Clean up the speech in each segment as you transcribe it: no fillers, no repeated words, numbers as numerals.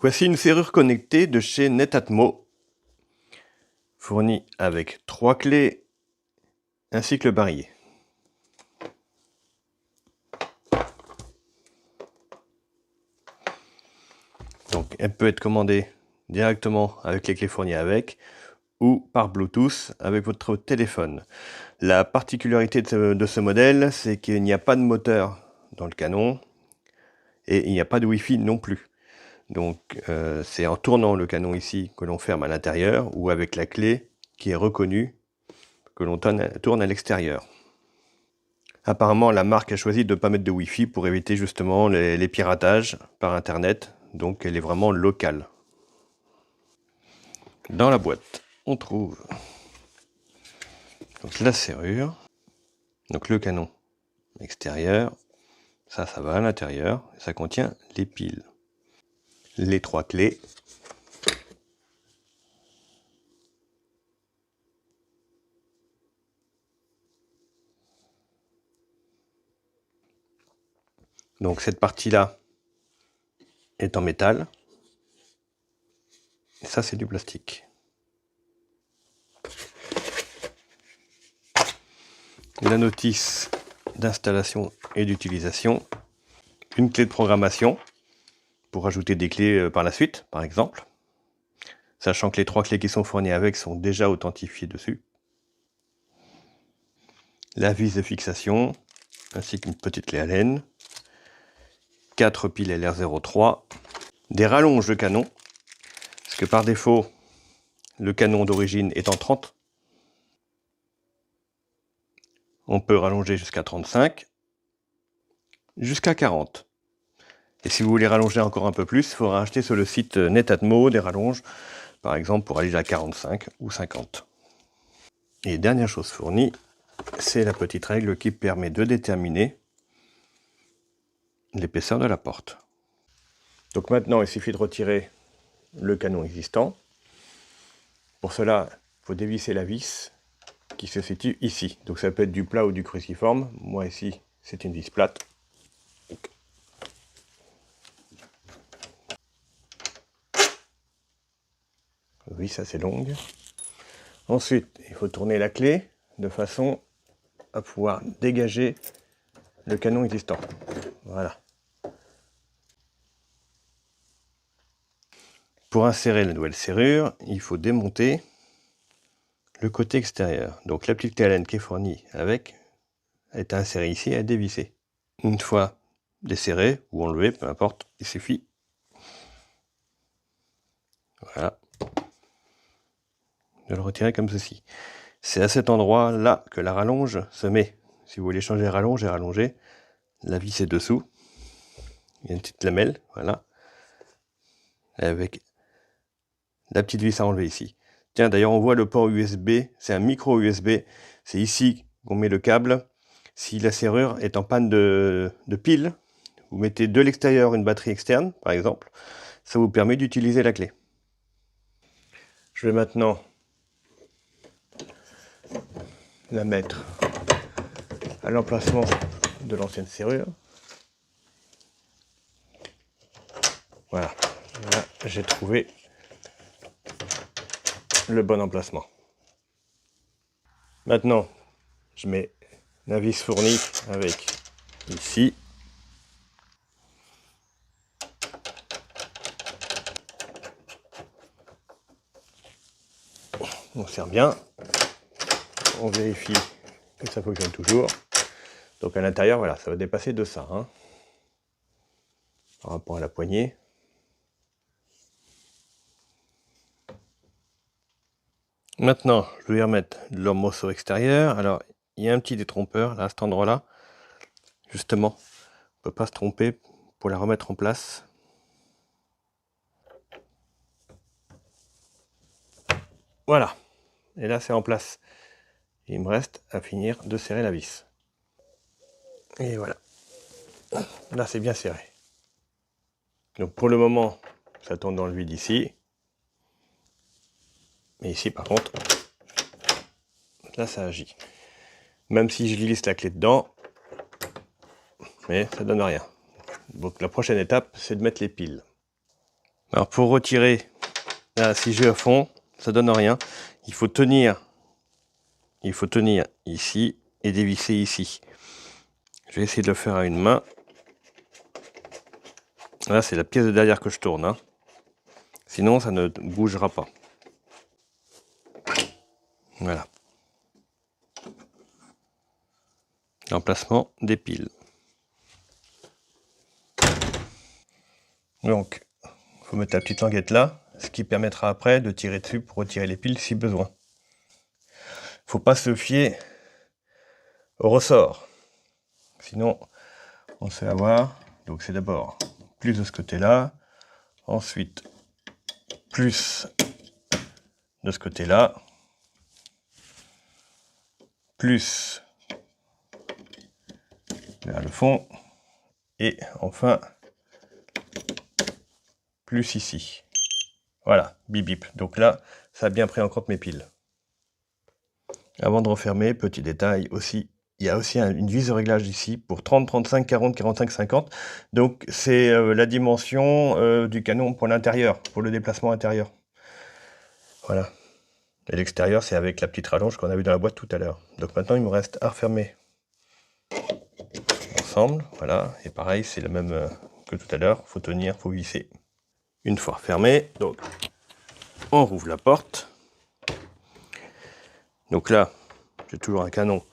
Voici une serrure connectée de chez Netatmo, fournie avec 3 clés ainsi que le barillet. Donc elle peut être commandée directement avec les clés fournies avec, ou par Bluetooth avec votre téléphone. La particularité de ce modèle, c'est qu'il n'y a pas de moteur dans le canon et il n'y a pas de Wi-Fi non plus. Donc c'est en tournant le canon ici que l'on ferme à l'intérieur ou avec la clé qui est reconnue que l'on tourne à l'extérieur. Apparemment, la marque a choisi de ne pas mettre de Wi-Fi pour éviter justement les piratages par Internet. Donc elle est vraiment locale. Dans la boîte, on trouve donc la serrure, donc le canon extérieur, ça va à l'intérieur, ça contient les piles, les 3 clés, donc cette partie-là est en métal, et ça c'est du plastique. La notice d'installation et d'utilisation, une clé de programmation pour ajouter des clés par la suite, par exemple, sachant que les 3 clés qui sont fournies avec sont déjà authentifiées dessus. La vis de fixation, ainsi qu'une petite clé Allen, 4 piles LR03, des rallonges de canon, parce que par défaut, le canon d'origine est en 30. On peut rallonger jusqu'à 35, jusqu'à 40. Et si vous voulez rallonger encore un peu plus, il faudra acheter sur le site Netatmo des rallonges, par exemple pour aller à 45 ou 50. Et dernière chose fournie, c'est la petite règle qui permet de déterminer l'épaisseur de la porte. Donc maintenant, il suffit de retirer le canon existant. Pour cela, il faut dévisser la vis qui se situe ici. Donc ça peut être du plat ou du cruciforme. Moi ici, c'est une vis plate. Vis assez longue. Ensuite, il faut tourner la clé de façon à pouvoir dégager le canon existant. Voilà. Pour insérer la nouvelle serrure, il faut démonter le côté extérieur. Donc la petite clé Allen qui est fournie avec est insérée ici et à dévisser. Une fois desserré ou enlevé, peu importe, il suffit. Voilà. De le retirer comme ceci. C'est à cet endroit-là que la rallonge se met. Si vous voulez changer rallonge et rallonger, la vis est dessous. Il y a une petite lamelle, voilà. Avec la petite vis à enlever ici. Tiens, d'ailleurs, on voit le port USB, c'est un micro USB. C'est ici qu'on met le câble. Si la serrure est en panne de pile, vous mettez de l'extérieur une batterie externe, par exemple. Ça vous permet d'utiliser la clé. Je vais maintenant la mettre à l'emplacement de l'ancienne serrure. Voilà, là j'ai trouvé le bon emplacement. Maintenant, je mets la vis fournie avec ici. On serre bien. On vérifie que ça fonctionne toujours. Donc à l'intérieur, voilà, ça va dépasser de ça. Hein, par rapport à la poignée. Maintenant, je vais remettre le morceau extérieur. Alors, il y a un petit détrompeur là, à cet endroit-là. Justement, on ne peut pas se tromper pour la remettre en place. Voilà. Et là, c'est en place. Il me reste à finir de serrer la vis. Et voilà. Là, c'est bien serré. Donc pour le moment, ça tourne dans le vide ici. Mais ici, par contre, là, ça agit. Même si je glisse la clé dedans, mais ça donne rien. Donc la prochaine étape, c'est de mettre les piles. Alors pour retirer, là, si j'ai à fond, ça donne rien. Il faut tenir ici et dévisser ici. Je vais essayer de le faire à une main. Là, c'est la pièce de derrière que je tourne, hein. Sinon, ça ne bougera pas. Voilà. L'emplacement des piles. Donc, il faut mettre la petite languette là, ce qui permettra après de tirer dessus pour retirer les piles si besoin. Faut pas se fier au ressort. Sinon, on se fait avoir. Donc c'est d'abord plus de ce côté-là, ensuite plus de ce côté-là, plus vers le fond, et enfin plus ici. Voilà, bip bip. Donc là, ça a bien pris en compte mes piles. Avant de refermer, petit détail aussi, il y a aussi une vis de réglage ici pour 30, 35, 40, 45, 50. Donc c'est la dimension du canon pour l'intérieur, pour le déplacement intérieur. Voilà. Et l'extérieur, c'est avec la petite rallonge qu'on a vu dans la boîte tout à l'heure. Donc maintenant, il me reste à refermer ensemble. Voilà. Et pareil, c'est le même que tout à l'heure. Faut tenir, faut visser. Une fois refermé, donc on rouvre la porte. Donc là, j'ai toujours un canon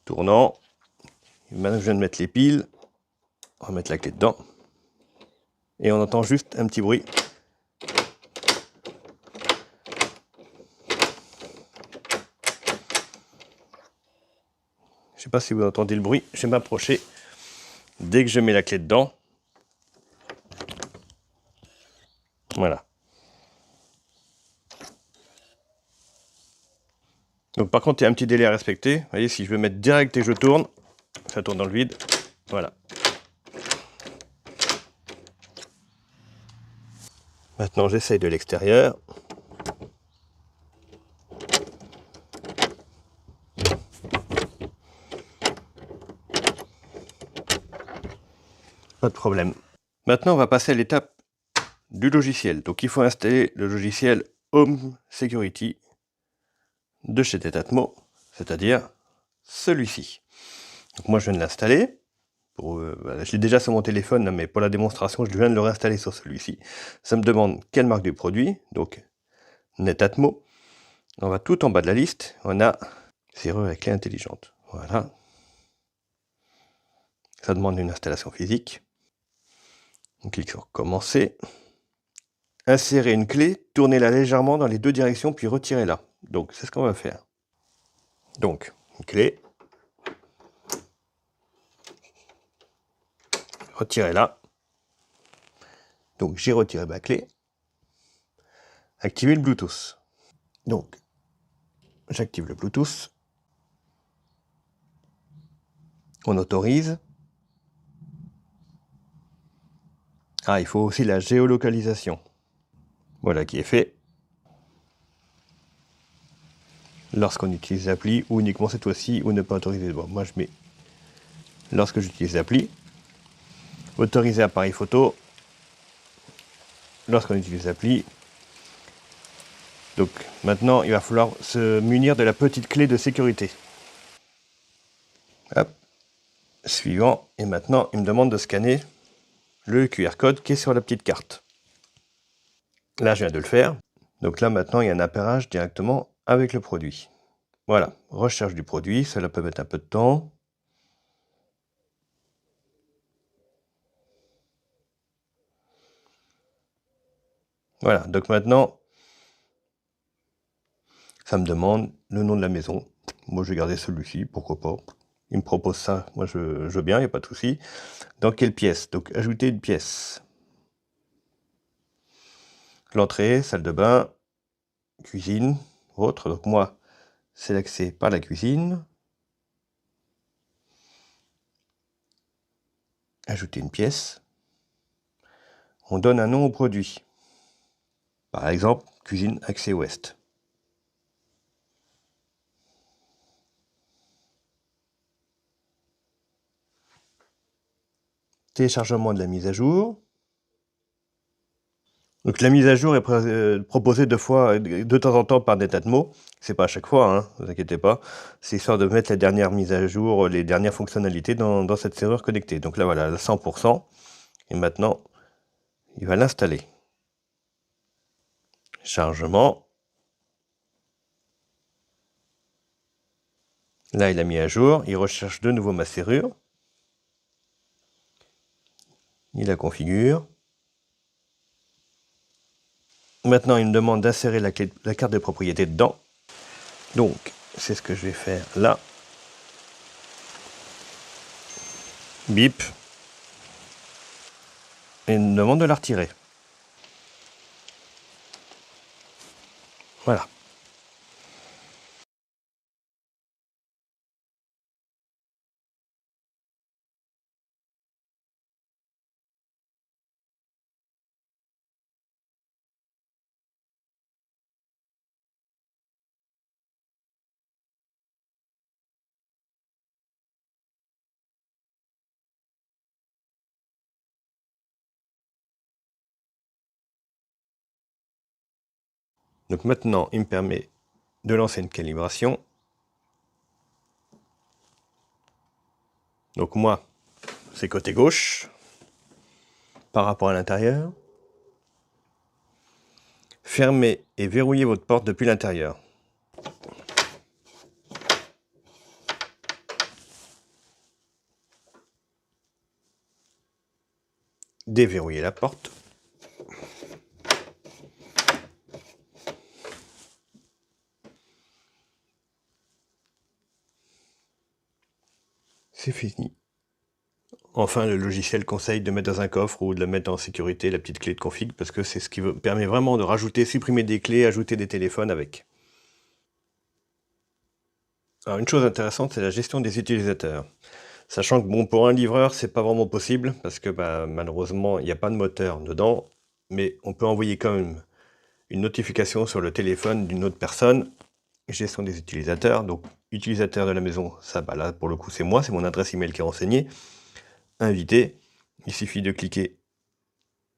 tournant. Et maintenant que je viens de mettre les piles, on va mettre la clé dedans. Et on entend juste un petit bruit. Je sais pas si vous entendez le bruit, je vais m'approcher. Dès que je mets la clé dedans, voilà. Donc par contre, il y a un petit délai à respecter. Vous voyez, si je veux mettre direct et je tourne, ça tourne dans le vide. Voilà. Maintenant, j'essaye de l'extérieur. Pas de problème. Maintenant, on va passer à l'étape du logiciel. Donc, il faut installer le logiciel Home Security de chez Netatmo, c'est-à-dire celui-ci. Donc, moi, je viens de l'installer. Voilà, je l'ai déjà sur mon téléphone, mais pour la démonstration, je viens de le réinstaller sur celui-ci. Ça me demande quelle marque du produit. Donc, Netatmo. On va tout en bas de la liste. On a serrure avec clé intelligente. Voilà. Ça demande une installation physique. On clique sur commencer. Insérer une clé, tournez-la légèrement dans les deux directions, puis retirez-la. Donc, c'est ce qu'on va faire. Donc, une clé. Retirez-la. Donc, j'ai retiré ma clé. Activez le Bluetooth. Donc, j'active le Bluetooth. On autorise. Ah, il faut aussi la géolocalisation. Voilà qui est fait. Lorsqu'on utilise l'appli, ou uniquement cette fois-ci, ou ne pas autoriser. Bon, moi, je mets lorsque j'utilise l'appli. Autoriser appareil photo. Lorsqu'on utilise l'appli. Donc, maintenant, il va falloir se munir de la petite clé de sécurité. Hop. Suivant. Et maintenant, il me demande de scanner le QR code qui est sur la petite carte. Là, je viens de le faire. Donc là, maintenant, il y a un appairage directement avec le produit. Voilà, recherche du produit, cela peut mettre un peu de temps. Voilà, donc maintenant, ça me demande le nom de la maison. Moi, je vais garder celui-ci, pourquoi pas. Il me propose ça, moi je veux bien, il n'y a pas de souci. Dans quelle pièce? Donc, ajouter une pièce. L'entrée, salle de bain, cuisine, autre. Donc moi, c'est l'accès par la cuisine. Ajouter une pièce. On donne un nom au produit. Par exemple, cuisine accès ouest. Téléchargement de la mise à jour. Donc la mise à jour est proposée deux fois, de temps en temps par Netatmo. C'est pas à chaque fois, hein, ne vous inquiétez pas. C'est histoire de mettre les dernières mises à jour, les dernières fonctionnalités dans cette serrure connectée. Donc là voilà, à 100%. Et maintenant, il va l'installer. Chargement. Là, il a mis à jour. Il recherche de nouveau ma serrure. Il la configure. Maintenant, il me demande d'insérer la carte de propriété dedans. Donc, c'est ce que je vais faire là. Bip. Et il me demande de la retirer. Voilà. Donc maintenant, il me permet de lancer une calibration. Donc moi, c'est côté gauche, par rapport à l'intérieur. Fermez et verrouillez votre porte depuis l'intérieur. Déverrouillez la porte. C'est fini. Enfin, le logiciel conseille de mettre dans un coffre ou de la mettre en sécurité, la petite clé de config, parce que c'est ce qui permet vraiment de rajouter, supprimer des clés, ajouter des téléphones avec. Alors une chose intéressante, c'est la gestion des utilisateurs. Sachant que bon, pour un livreur, c'est pas vraiment possible, parce que malheureusement, il n'y a pas de moteur dedans, mais on peut envoyer quand même une notification sur le téléphone d'une autre personne. Gestion des utilisateurs, donc utilisateur de la maison, ça là pour le coup c'est moi, c'est mon adresse email qui est renseignée. Invité, il suffit de cliquer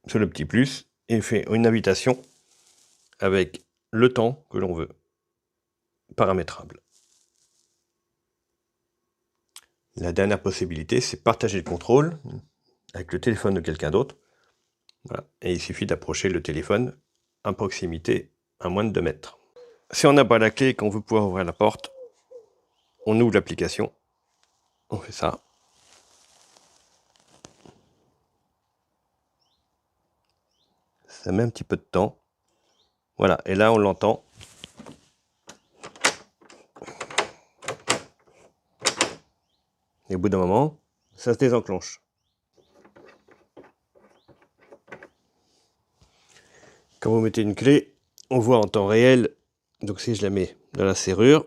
sur le petit plus et il fait une invitation avec le temps que l'on veut, paramétrable. La dernière possibilité, c'est partager le contrôle avec le téléphone de quelqu'un d'autre. Voilà. Et il suffit d'approcher le téléphone à proximité, à moins de 2 mètres. Si on n'a pas la clé et qu'on veut pouvoir ouvrir la porte, on ouvre l'application, on fait ça. Ça met un petit peu de temps. Voilà, et là on l'entend. Et au bout d'un moment, ça se désenclenche. Quand vous mettez une clé, on voit en temps réel, donc si je la mets dans la serrure,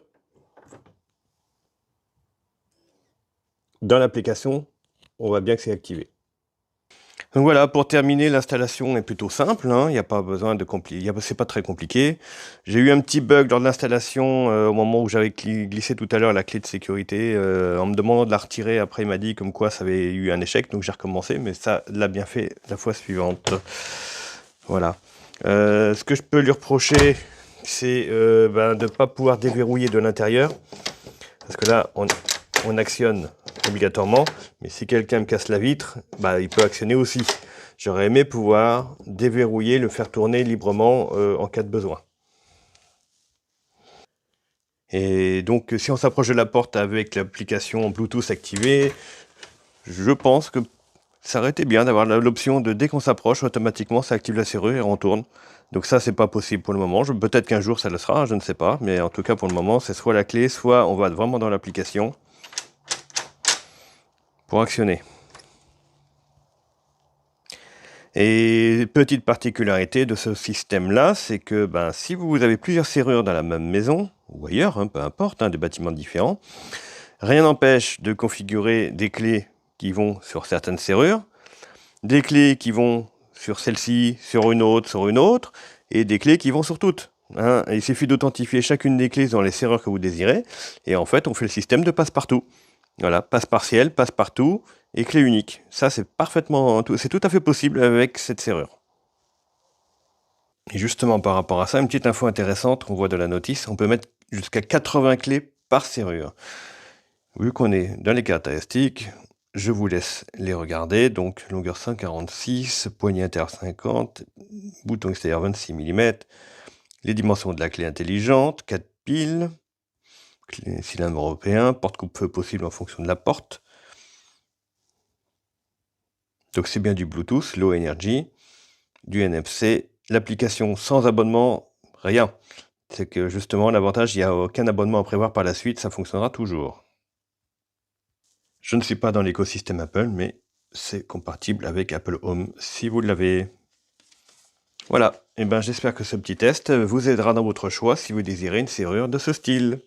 dans l'application, on voit bien que c'est activé. Donc voilà, pour terminer, l'installation est plutôt simple, hein, il n'y a pas besoin de compliquer, c'est pas très compliqué. J'ai eu un petit bug lors de l'installation au moment où j'avais glissé tout à l'heure la clé de sécurité, en me demandant de la retirer, après il m'a dit comme quoi ça avait eu un échec, donc j'ai recommencé, mais ça l'a bien fait la fois suivante. Voilà. Ce que je peux lui reprocher, c'est de ne pas pouvoir déverrouiller de l'intérieur, parce que là, on actionne obligatoirement, mais si quelqu'un me casse la vitre, il peut actionner aussi. J'aurais aimé pouvoir déverrouiller, le faire tourner librement en cas de besoin. Et donc, si on s'approche de la porte avec l'application Bluetooth activée, je pense que ça aurait été bien d'avoir l'option de dès qu'on s'approche, automatiquement ça active la serrure et on tourne. Donc ça, c'est pas possible pour le moment. Peut-être qu'un jour ça le sera, je ne sais pas. Mais en tout cas, pour le moment, c'est soit la clé, soit on va vraiment dans l'application pour actionner. Et petite particularité de ce système-là, c'est que si vous avez plusieurs serrures dans la même maison, ou ailleurs, hein, peu importe, des bâtiments différents, rien n'empêche de configurer des clés qui vont sur certaines serrures, des clés qui vont sur celle-ci, sur une autre, et des clés qui vont sur toutes. Hein. Il suffit d'authentifier chacune des clés dans les serrures que vous désirez, et en fait, on fait le système de passe-partout. Voilà, passe partiel, passe partout, et clé unique. Ça, c'est parfaitement, c'est tout à fait possible avec cette serrure. Et justement, par rapport à ça, une petite info intéressante, on voit de la notice, on peut mettre jusqu'à 80 clés par serrure. Vu qu'on est dans les caractéristiques, je vous laisse les regarder. Donc, longueur 146, poignée intérieure 50, bouton extérieur 26 mm, les dimensions de la clé intelligente, 4 piles, cylindre européen, porte coupe-feu possible en fonction de la porte. Donc, c'est bien du Bluetooth, Low Energy, du NFC, l'application sans abonnement, rien. C'est que justement, l'avantage, il n'y a aucun abonnement à prévoir par la suite, ça fonctionnera toujours. Je ne suis pas dans l'écosystème Apple, mais c'est compatible avec Apple Home si vous l'avez. Voilà, et j'espère que ce petit test vous aidera dans votre choix si vous désirez une serrure de ce style.